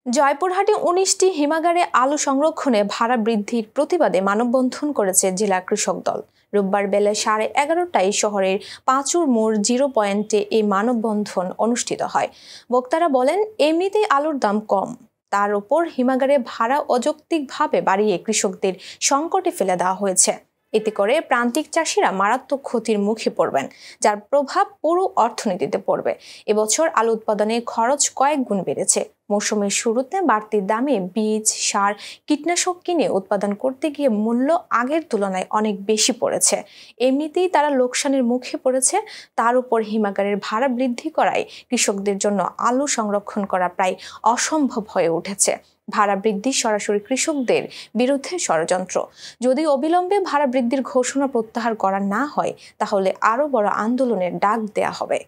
জয়পুরহাটে ১৯টি হিমাগারে আলু সংরক্ষণে ভাড়া বৃদ্ধির প্রতিবাদে মানববন্ধন করেছে জেলা কৃষক দল। রোববার বেলা 11:30টায় শহরের পাঁচুর মোড় 0 পয়েন্টে এই মানববন্ধন অনুষ্ঠিত হয়। বক্তারা বলেন, এমনিতেই আলুর দাম কম, তার উপর হিমাগারে ভাড়া অযৌক্তিকভাবে বাড়িয়ে কৃষকদের সংকটে ফেলে দেওয়া হয়েছে। এতে করে প্রান্তিক চাষিরা মারাত্মক ক্ষতির মুখে পড়বেন, যার প্রভাব পুরো অর্থনীতিতে পড়বে। এবছর আলু উৎপাদনে খরচ কয়েক গুণ বেড়েছে। মৌসুমের শুরুতে বাড়তি দামে বীজ, সার, কীটনাশক কিনে উৎপাদন করতে গিয়ে মূল্য আগের তুলনায় অনেক বেশি পড়েছে। এমনিতেই তারা লোকসানের মুখে পড়েছে, তার উপর হিমাগারের ভাড়া বৃদ্ধি করায় কৃষকদের জন্য আলু সংরক্ষণ করা প্রায় অসম্ভব হয়ে উঠেছে। ভাড়া বৃদ্ধি সরাসরি কৃষকদের বিরুদ্ধে ষড়যন্ত্র। যদি অবিলম্বে ভাড়া বৃদ্ধির ঘোষণা প্রত্যাহার করা না হয়, তাহলে আরও বড় আন্দোলনের ডাক দেয়া হবে।